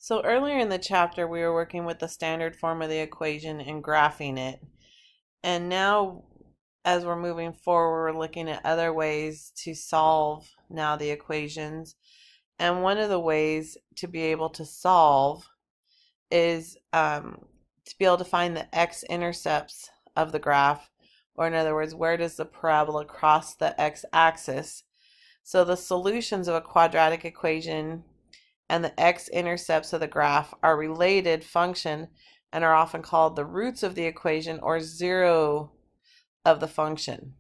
So earlier in the chapter, we were working with the standard form of the equation and graphing it. And now, as we're moving forward, we're looking at other ways to solve now the equations. And one of the ways to be able to solve is to be able to find the x-intercepts of the graph, or in other words, where does the parabola cross the x-axis? So the solutions of a quadratic equation and the x-intercepts of the graph are related function and are often called the roots of the equation or zero of the function.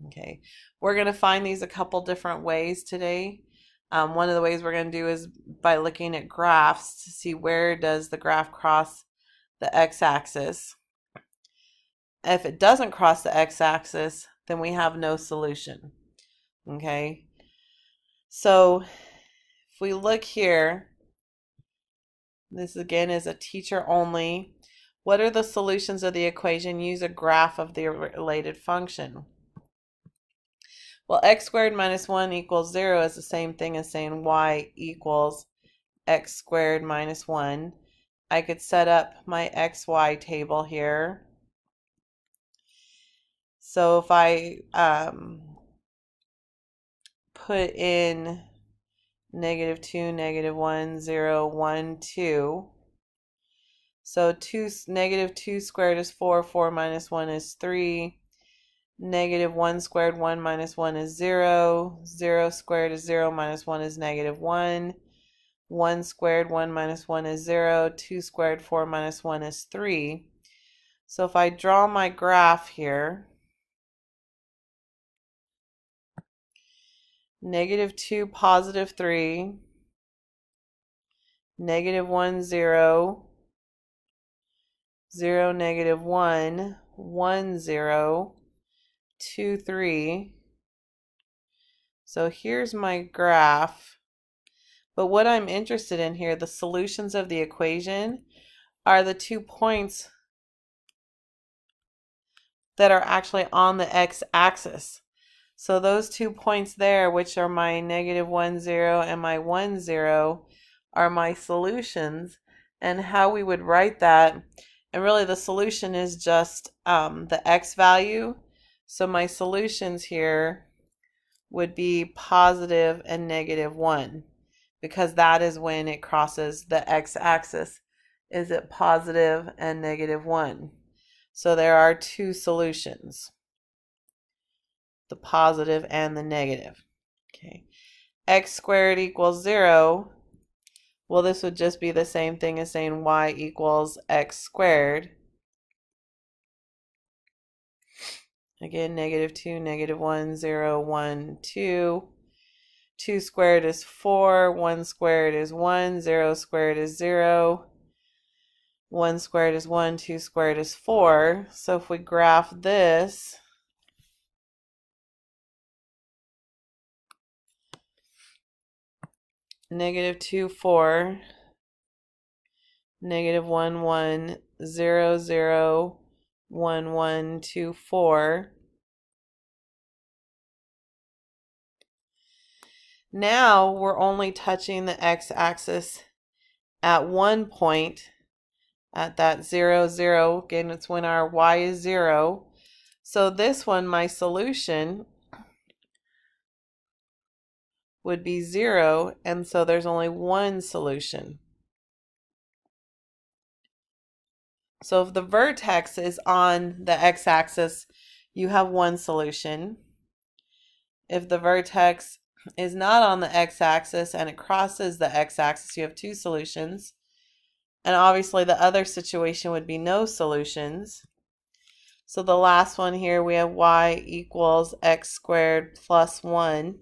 Okay, we're going to find these a couple different ways today. One of the ways we're going to do is by looking at graphs to see where does the graph cross the x-axis. If it doesn't cross the x-axis, then we have no solution. Okay, so if we look here, this again is a teacher only. What are the solutions of the equation? Use a graph of the related function. Well, x squared minus 1 equals 0 is the same thing as saying y equals x squared minus 1. I could set up my xy table here. So if I put in -2, -1, 0, 1, 2. So -2 squared is 4, 4 minus 1 is 3. -1 squared, 1 minus 1 is 0. 0 squared is 0 minus 1 is -1. 1 squared, 1 minus 1 is 0. 2 squared, 4 minus 1 is 3. So if I draw my graph here, -2, +3, -1, 0, 0, -1, 1, 0, 2, 3. So here's my graph. But what I'm interested in here, the solutions of the equation, are the 2 points that are actually on the x-axis. So those 2 points there, which are my -1, 0 and my 1, 0, are my solutions. And how we would write that, and really the solution is just the x value. So my solutions here would be positive and -1, because that is when it crosses the x-axis. Is it positive and -1? So there are 2 solutions, the positive and the negative. Okay, x squared equals 0. Well, this would just be the same thing as saying y equals x squared. Again, -2, -1, 0, 1, 2. 2 squared is 4, 1 squared is 1, 0 squared is 0. 1 squared is 1, 2 squared is 4. So if we graph this, -2, 4, -1, 1, 0, 0, 1, 1, 2, 4. Now we're only touching the x-axis at one point, at that 0, 0. Again, it's when our y is 0. So this one, my solution would be 0, and so there's only one solution. So if the vertex is on the x-axis, you have one solution. If the vertex is not on the x-axis and it crosses the x-axis, you have 2 solutions. And obviously the other situation would be no solutions. So the last one here, we have y equals x squared plus 1.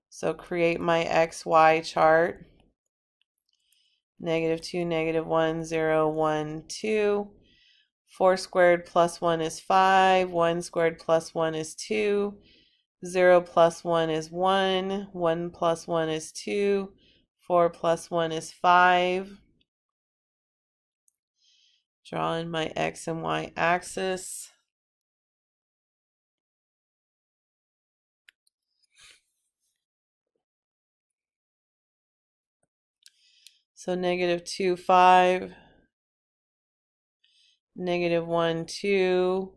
So create my xy chart. -2, -1, 0, 1, 2. 4 squared plus 1 is 5. 1 squared plus 1 is 2. 0 plus 1 is 1. 1 plus 1 is 2. 4 plus 1 is 5. Draw in my x and y axis. So negative 2, 5, negative 1, 2,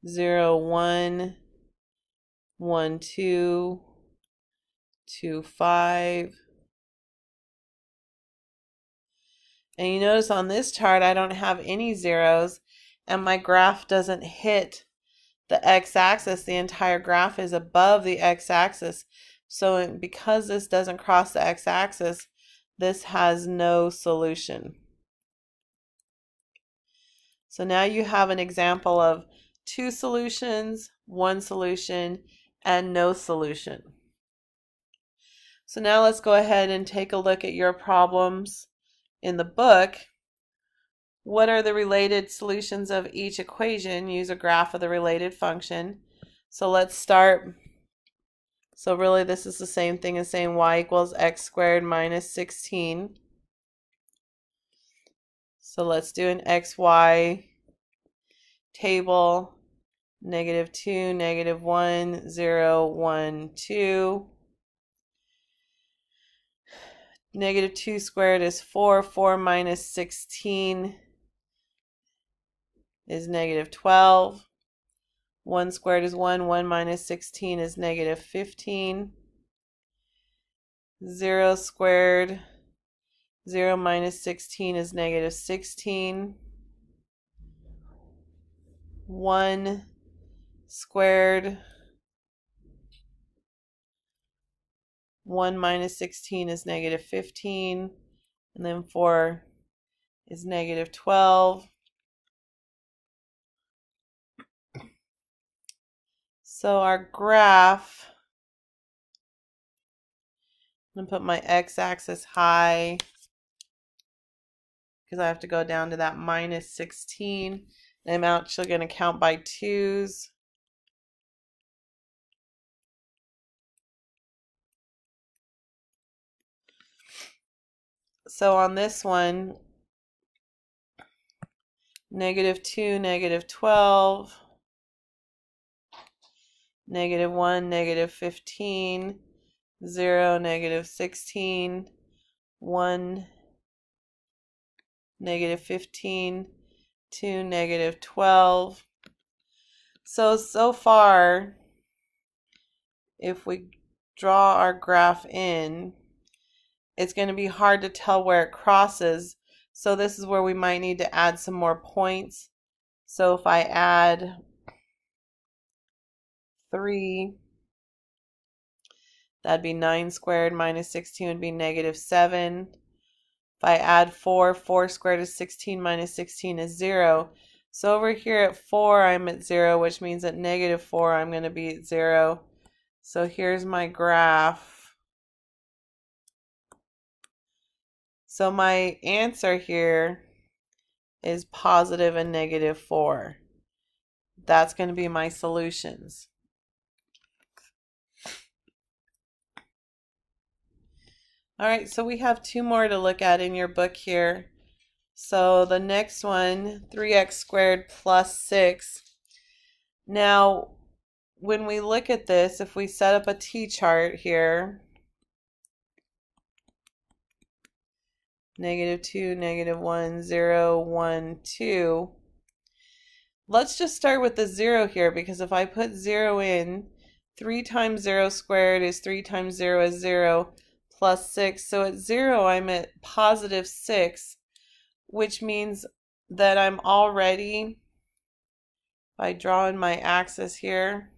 0, 1, 1, 2, 2, 5. And you notice on this chart I don't have any zeros, and my graph doesn't hit the x-axis. The entire graph is above the x-axis. So because this doesn't cross the x-axis, this has no solution. So now you have an example of 2 solutions, 1 solution, and no solution. So now let's go ahead and take a look at your problems in the book. What are the related solutions of each equation? Use a graph of the related function. So let's start. So really this is the same thing as saying y equals x squared minus 16. So let's do an xy table. Negative 2, negative 1, 0, 1, 2. Negative 2 squared is 4. 4 minus 16 is negative 12. 1 squared is 1. 1 minus 16 is negative 15. 0 squared, 0 minus 16 is negative 16. 1 squared, 1 minus 16 is negative 15. And then 4 is negative 12. So our graph, I'm going to put my x-axis high because I have to go down to that minus 16. And I'm actually going to count by 2's. So on this one, negative 2, negative 12, negative 1, negative 15, 0, negative 16, 1, negative 15, 2, negative 12. So far, if we draw our graph in, it's going to be hard to tell where it crosses. So this is where we might need to add some more points. So if I add 3, that'd be 9 squared minus 16 would be negative 7. If I add 4, 4 squared is 16 minus 16 is 0. So over here at 4 I'm at 0, which means at negative 4 I'm going to be at 0. So here's my graph. So my answer here is positive and negative 4. That's going to be my solutions. All right, so we have 2 more to look at in your book here. So the next one, 3x squared plus 6. Now, when we look at this, if we set up a t-chart here, negative 2, negative 1, 0, 1, 2. Let's just start with the 0 here, because if I put 0 in, 3 times 0 squared is 3 times 0 is 0, plus 6. So at 0 I'm at positive 6, which means that I'm already, by drawing my axis here,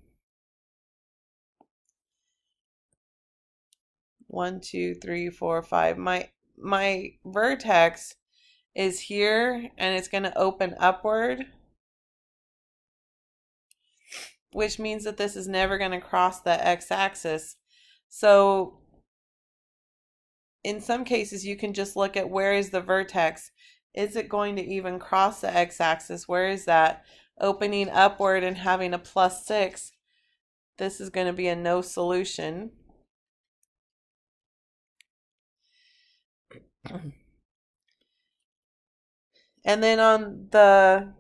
1, 2, 3, 4, 5. My vertex is here and it's going to open upward, which means that this is never going to cross the x-axis. So in some cases you can just look at where is the vertex. Is it going to even cross the x-axis? Where is that? Opening upward and having a plus 6. This is going to be a no solution. And then on the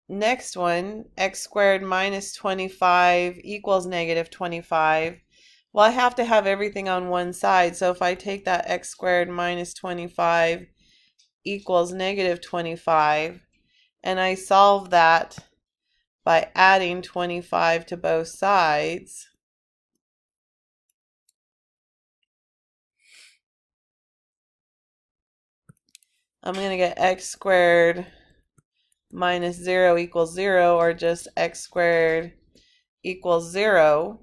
next one, x squared minus 25 equals negative 25. Well, I have to have everything on one side. So if I take that x squared minus 25 equals negative 25, and I solve that by adding 25 to both sides, I'm going to get x squared minus 0 equals 0, or just x squared equals 0,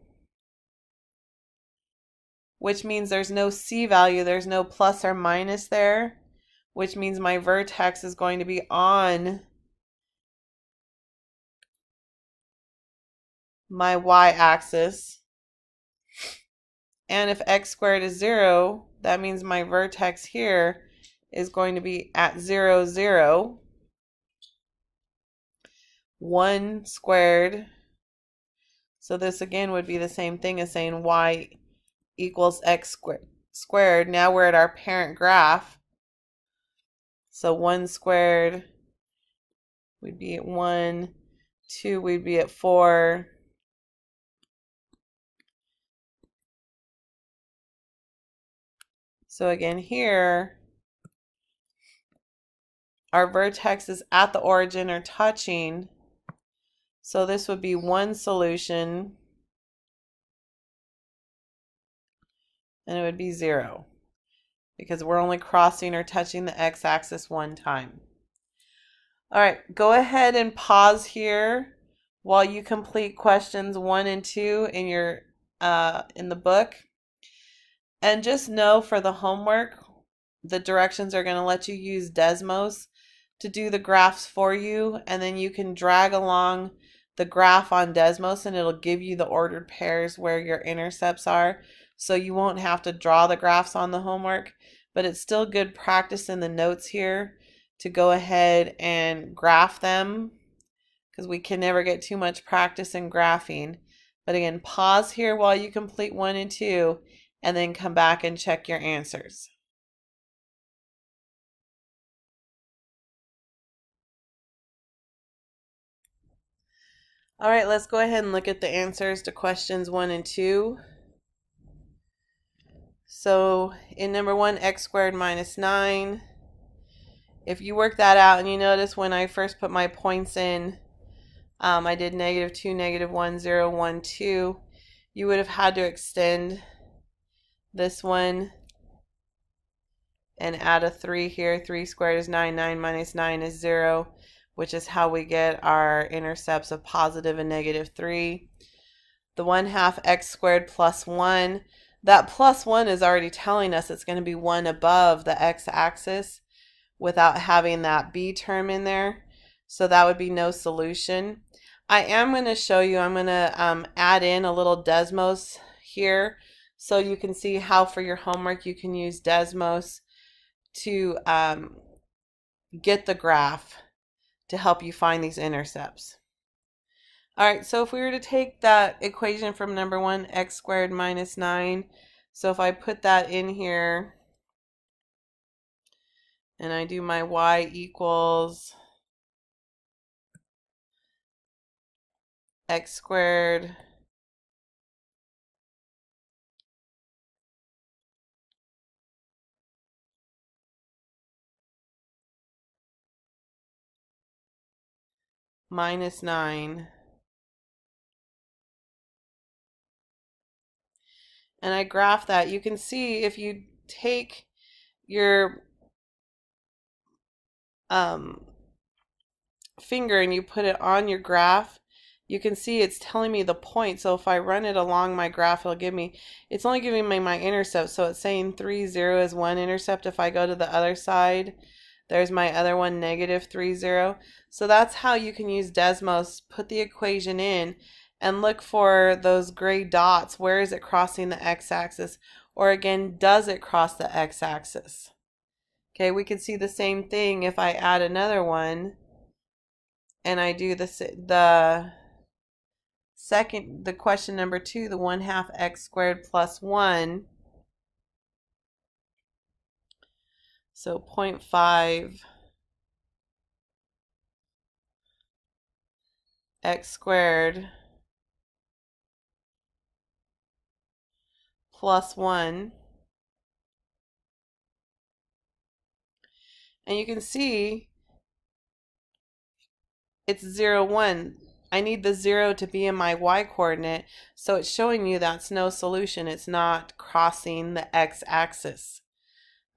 which means there's no c value, there's no plus or minus there, which means my vertex is going to be on my y-axis. And if x squared is 0, that means my vertex here is going to be at 0, 0. 1 squared. So this again would be the same thing as saying y equals x squared. Now we're at our parent graph. So 1 squared, we'd be at 1. 2, we'd be at 4. So again here, our vertex is at the origin or touching. So this would be one solution, and it would be 0, because we're only crossing or touching the x-axis one time. All right, go ahead and pause here while you complete questions 1 and 2 in your in the book. And just know for the homework, the directions are going to let you use Desmos to do the graphs for you, and then you can drag along the graph on Desmos and it'll give you the ordered pairs where your intercepts are, so you won't have to draw the graphs on the homework. But it's still good practice in the notes here to go ahead and graph them, because we can never get too much practice in graphing. But again, pause here while you complete 1 and 2, and then come back and check your answers. All right, let's go ahead and look at the answers to questions 1 and 2. So in number 1, x squared minus 9. If you work that out, and you notice when I first put my points in, I did -2, -1, 0, 1, 2. You would have had to extend this one and add a 3 here. 3 squared is 9, 9 minus 9 is 0, which is how we get our intercepts of positive and -3. The 1/2 x squared plus 1. That plus 1 is already telling us it's going to be 1 above the x-axis without having that b term in there. So that would be no solution. I am going to show you, I'm going to add in a little Desmos here so you can see how for your homework you can use Desmos to get the graph to help you find these intercepts. All right, so if we were to take that equation from number 1, x squared minus 9, so if I put that in here and I do my y equals x squared minus 9, and I graph that, you can see if you take your finger and you put it on your graph, you can see it's telling me the point. So if I run it along my graph, it'll give me, it's only giving me my intercept. So it's saying 3, 0 is one intercept. If I go to the other side, there's my other one, -3, 0. So that's how you can use Desmos. Put the equation in and look for those gray dots. Where is it crossing the x-axis? Or again, does it cross the x-axis? Okay, we can see the same thing if I add another one and I do the question number 2, the 1/2 x squared plus 1. So 0.5 x squared plus 1. And you can see it's 0, 1. I need the 0 to be in my y-coordinate, so it's showing you that's no solution. It's not crossing the x-axis.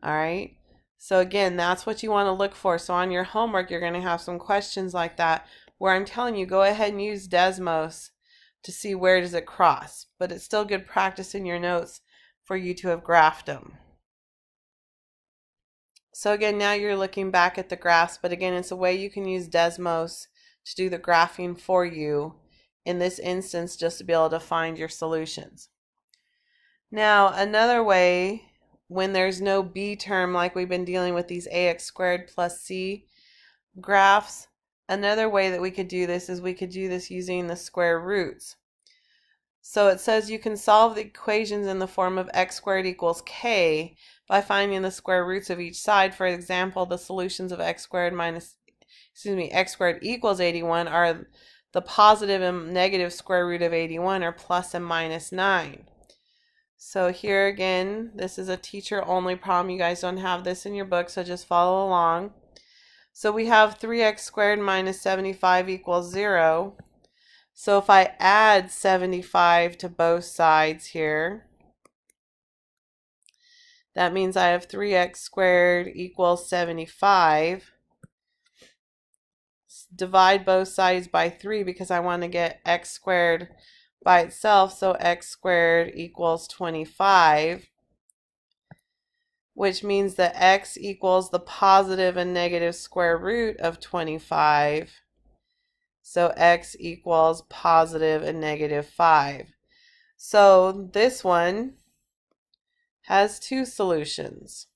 All right? So again, that's what you want to look for. So on your homework, you're going to have some questions like that where I'm telling you, go ahead and use Desmos to see where does it cross. But it's still good practice in your notes for you to have graphed them. So again, now you're looking back at the graphs, but again, it's a way you can use Desmos to do the graphing for you in this instance, just to be able to find your solutions. Now, another way, when there's no b term like we've been dealing with these ax squared plus c graphs, another way that we could do this is we could do this using the square roots. So it says you can solve the equations in the form of x squared equals k by finding the square roots of each side. For example, the solutions of x squared equals 81 are the positive and negative square root of 81 are plus and minus 9. So here again, this is a teacher only problem. You guys don't have this in your book, so just follow along. So we have 3x squared minus 75 equals 0. So if I add 75 to both sides here, that means I have 3x squared equals 75. Divide both sides by 3 because I want to get x squared by itself, so x squared equals 25, which means that x equals the positive and negative square root of 25. So x equals positive and negative 5. So this one has two solutions.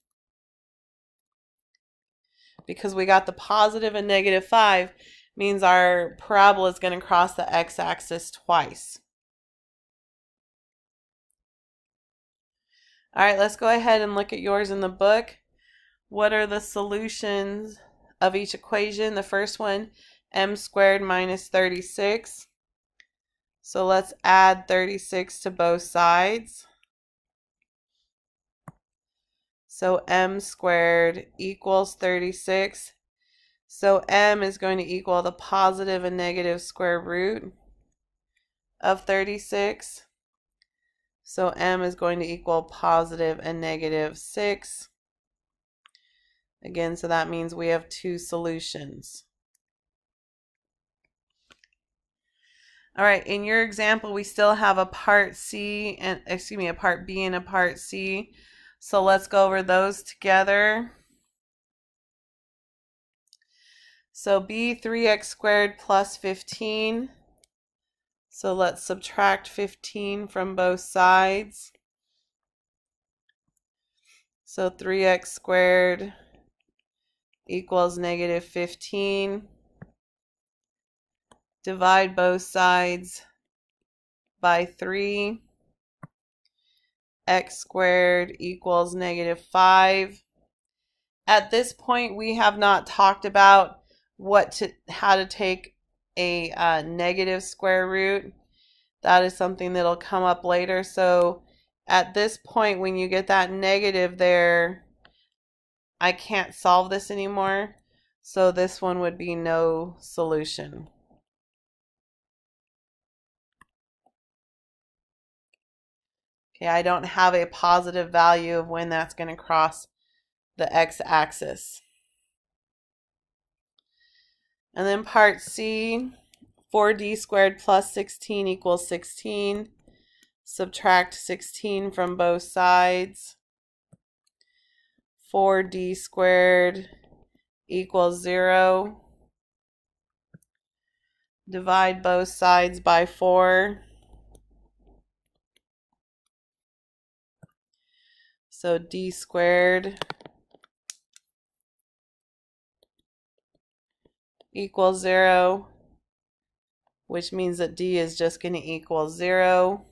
Because we got the positive and negative 5 means our parabola is going to cross the x-axis twice. All right, let's go ahead and look at yours in the book. What are the solutions of each equation? The first one, m squared minus 36. So let's add 36 to both sides. So m squared equals 36. So m is going to equal the positive and negative square root of 36. So m is going to equal positive and negative 6. Again, so that means we have two solutions. All right, in your example, we still have a part C and a part B and a part C. So let's go over those together. So b 3x squared plus 15. So let's subtract 15 from both sides. So 3x squared equals negative 15. Divide both sides by 3. X squared equals negative 5. At this point, we have not talked about how to take a negative square root. That is something that'll come up later. So at this point, when you get that negative there, I can't solve this anymore. So this one would be no solution. Okay, I don't have a positive value of when that's going to cross the x-axis. And then part C, 4d squared plus 16 equals 16. Subtract 16 from both sides. 4d squared equals 0. Divide both sides by 4. So d squared equals 0, which means that d is just going to equal 0.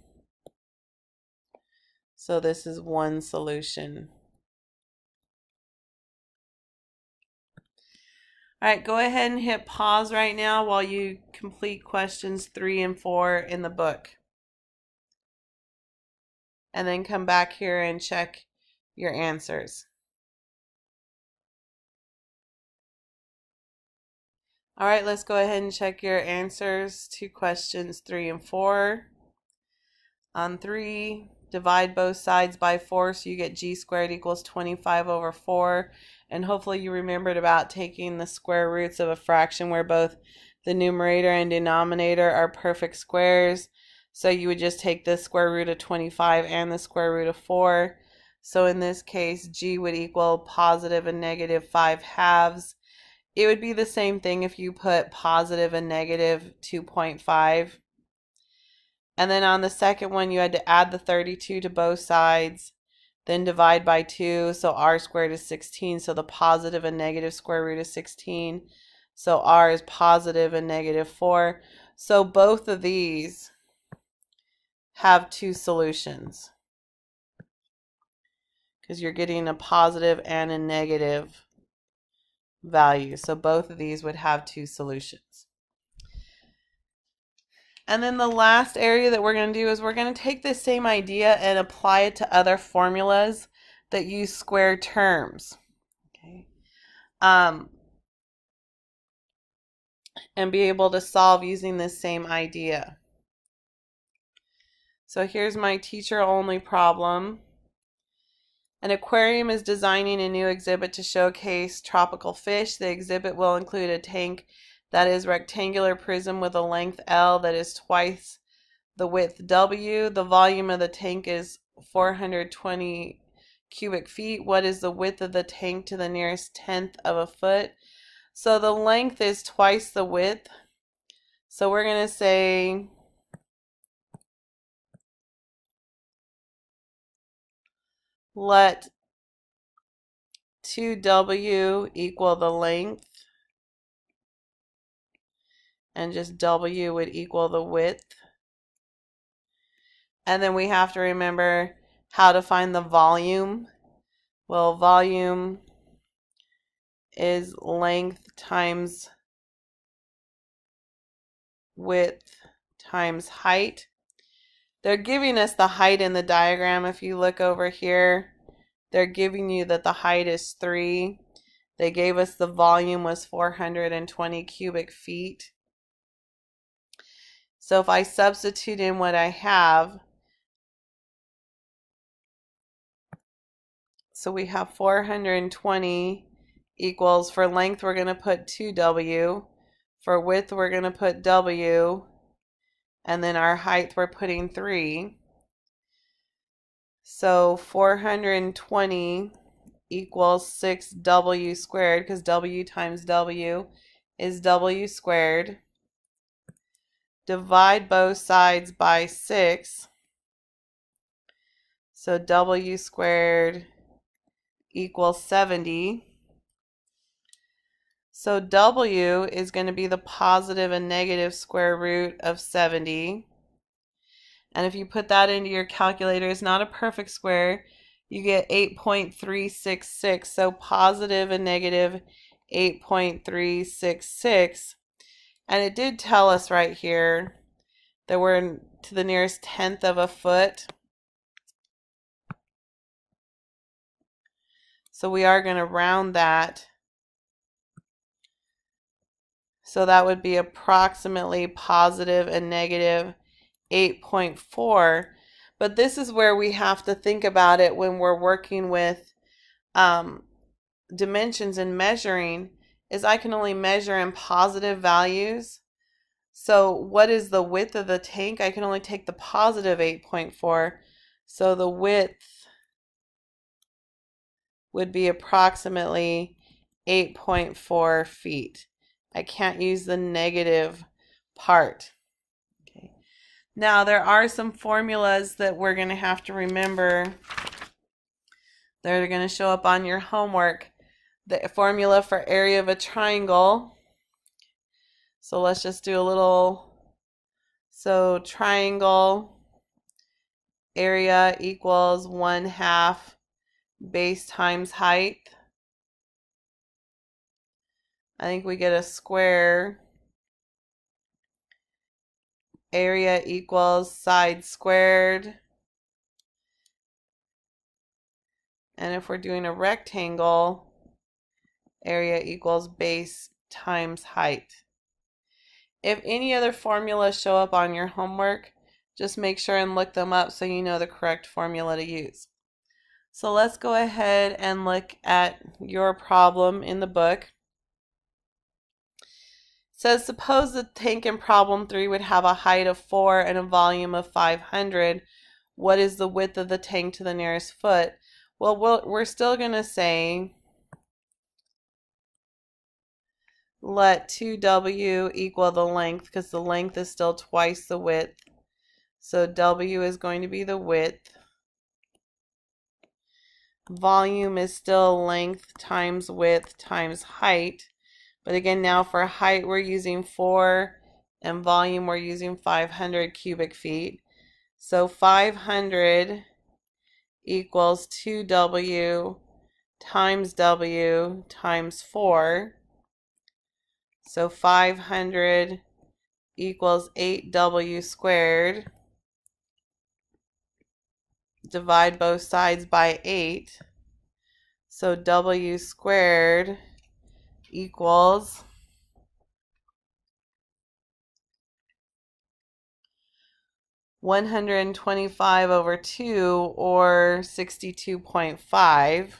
So this is one solution. All right, go ahead and hit pause right now while you complete questions 3 and 4 in the book. and then come back here and check your answers. All right, let's go ahead and check your answers to questions 3 and 4. On 3, divide both sides by 4, so you get g squared equals 25 over 4. And hopefully you remembered about taking the square roots of a fraction where both the numerator and denominator are perfect squares. So you would just take the square root of 25 and the square root of 4. So in this case, g would equal positive and negative 5/2. It would be the same thing if you put positive and negative 2.5. And then on the second one, you had to add the 32 to both sides, then divide by 2. So r squared is 16. So the positive and negative square root is 16. So r is positive and negative 4. So both of these have two solutions because you're getting a positive and a negative value. So both of these would have two solutions. And then the last area that we're going to do is we're going to take this same idea and apply it to other formulas that use square terms. Okay. And be able to solve using this same idea. So here's my teacher-only problem. An aquarium is designing a new exhibit to showcase tropical fish. The exhibit will include a tank that is rectangular prism with a length L that is twice the width W. The volume of the tank is 420 cubic feet. What is the width of the tank to the nearest tenth of a foot? So the length is twice the width. So we're going to say let 2W equal the length, and just W would equal the width. And then we have to remember how to find the volume. Well, volume is length times width times height. They're giving us the height in the diagram. If you look over here, they're giving you that the height is 3. They gave us the volume was 420 cubic feet. So if I substitute in what I have, so we have 420 equals, for length we're going to put 2W, for width we're going to put W, and then our height we're putting 3. So 420 equals 6W squared, because W times W is W squared. Divide both sides by 6. So W squared equals 70. So W is going to be the positive and negative square root of 70. And if you put that into your calculator, it's not a perfect square. You get 8.366. So positive and negative 8.366. And it did tell us right here that we're to the nearest tenth of a foot. So we are going to round that. So that would be approximately positive and negative 8.4. But this is where we have to think about it when we're working with dimensions and measuring, is I can only measure in positive values. So what is the width of the tank? I can only take the positive 8.4. So the width would be approximately 8.4 feet. I can't use the negative part. Okay. Now there are some formulas that we're going to have to remember. They're going to show up on your homework. The formula for area of a triangle. So let's just do a little. So triangle area equals 1/2 base times height. I think we get a square. Area equals side squared. And if we're doing a rectangle, area equals base times height. If any other formulas show up on your homework, just make sure and look them up so you know the correct formula to use. So let's go ahead and look at your problem in the book. It says, suppose the tank in problem 3 would have a height of 4 and a volume of 500. What is the width of the tank to the nearest foot? Well, we're still going to say let 2W equal the length, because the length is still twice the width. So W is going to be the width. Volume is still length times width times height. But again, now for height we're using 4 and volume we're using 500 cubic feet. So 500 equals 2W times W times 4. So 500 equals 8W squared. Divide both sides by 8. So W squared equals 125 over 2, or 62.5.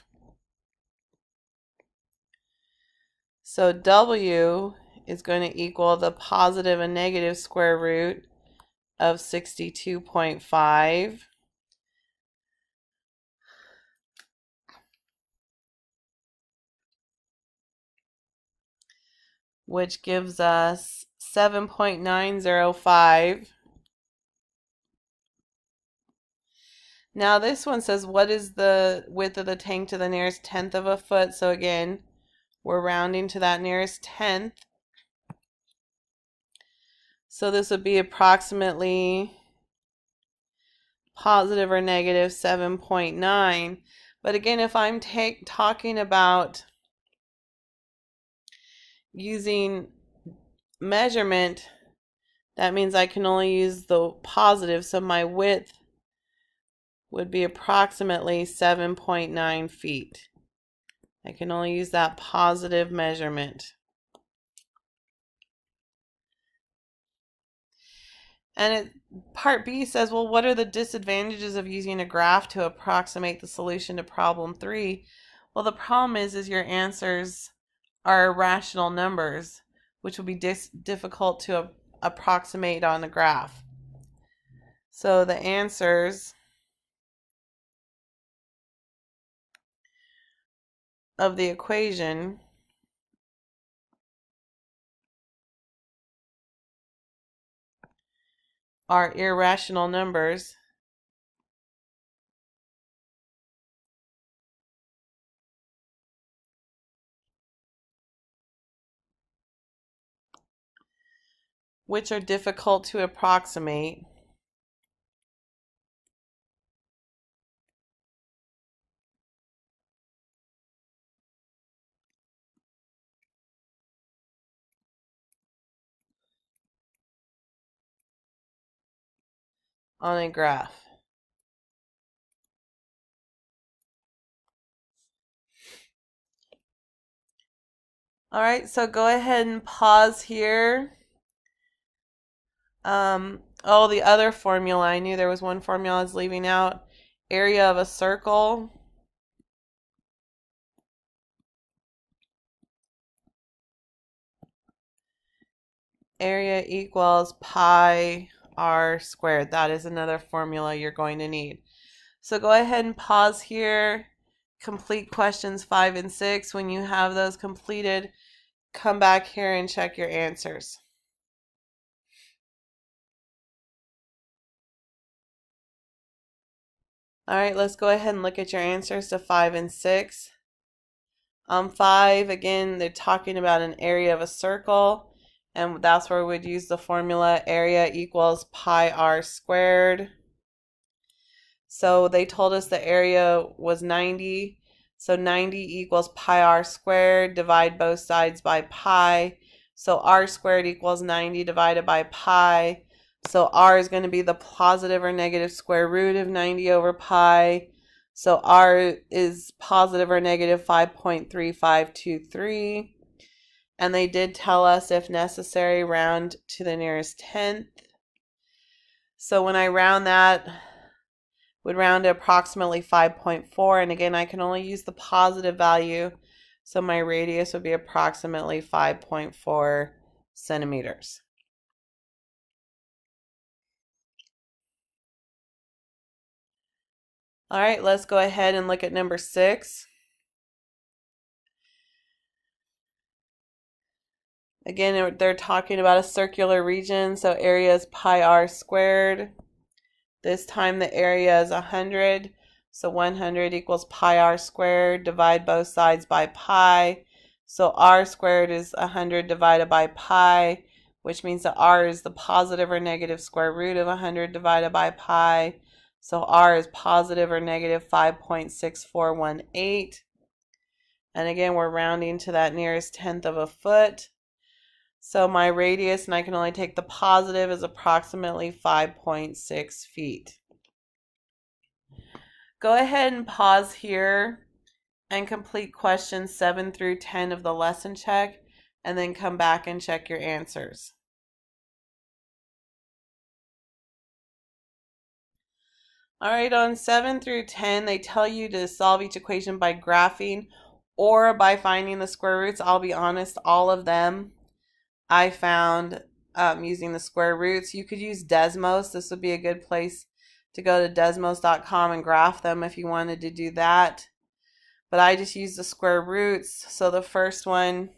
So W is going to equal the positive and negative square root of 62.5. Which gives us 7.905. Now this one says, what is the width of the tank to the nearest tenth of a foot? So again, we're rounding to that nearest tenth. So this would be approximately positive or negative 7.9. But again, if I'm talking about using measurement, that means I can only use the positive. So my width would be approximately 7.9 feet. I can only use that positive measurement. And part B says, well, what are the disadvantages of using a graph to approximate the solution to problem 3? Well, the problem is your answers are irrational numbers, which will be difficult to approximate on a graph. So the answers of the equation are irrational numbers, which are difficult to approximate on a graph. All right, so go ahead and pause here. Oh, the other formula, I knew there was one formula I was leaving out. Area of a circle area equals pi r squared. That is another formula you're going to need. So go ahead and pause here. Complete questions 5 and 6. When you have those completed, come back here and check your answers. All right, let's go ahead and look at your answers to 5 and 6. On 5, again, they're talking about an area of a circle, and that's where we'd use the formula area equals pi r squared. So they told us the area was 90. So 90 equals pi r squared. Divide both sides by pi. So r squared equals 90 divided by pi. So r is going to be the positive or negative square root of 90 over pi. So R is positive or negative 5.3523. And they did tell us, if necessary, round to the nearest tenth. So when I round that, would round to approximately 5.4. And again, I can only use the positive value. So my radius would be approximately 5.4 centimeters. All right, let's go ahead and look at number 6. Again, they're talking about a circular region, so area is pi r squared. This time the area is 100, so 100 equals pi r squared. Divide both sides by pi. So r squared is 100 divided by pi, which means that r is the positive or negative square root of 100 divided by pi. So r is positive or negative 5.6418. And again, we're rounding to that nearest tenth of a foot. So my radius, and I can only take the positive, is approximately 5.6 feet. Go ahead and pause here and complete questions 7 through 10 of the lesson check, and then come back and check your answers. All right, on 7 through 10, they tell you to solve each equation by graphing or by finding the square roots. I'll be honest, all of them I found using the square roots. You could use Desmos. This would be a good place to go to desmos.com and graph them if you wanted to do that. But I just used the square roots. So the first one,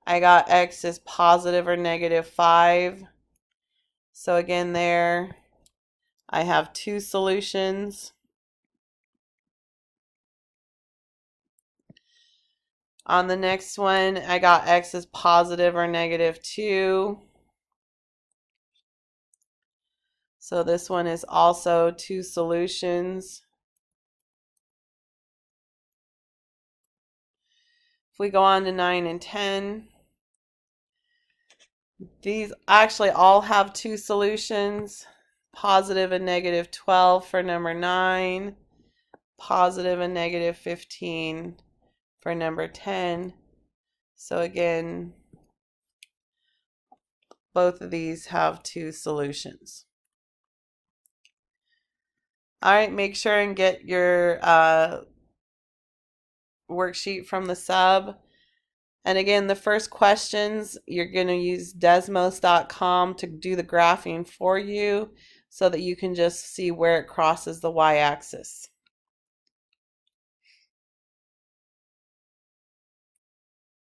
I got x is positive or negative 5. So again, there I have 2 solutions. On the next one, I got x is positive or negative 2. So this one is also 2 solutions. If we go on to 9 and 10, these actually all have 2 solutions. Positive and negative 12 for number 9. Positive and negative 15 for number 10. So again, both of these have 2 solutions. All right, make sure and get your worksheet from the sub. And again, the first questions, you're going to use desmos.com to do the graphing for you so that you can just see where it crosses the y-axis.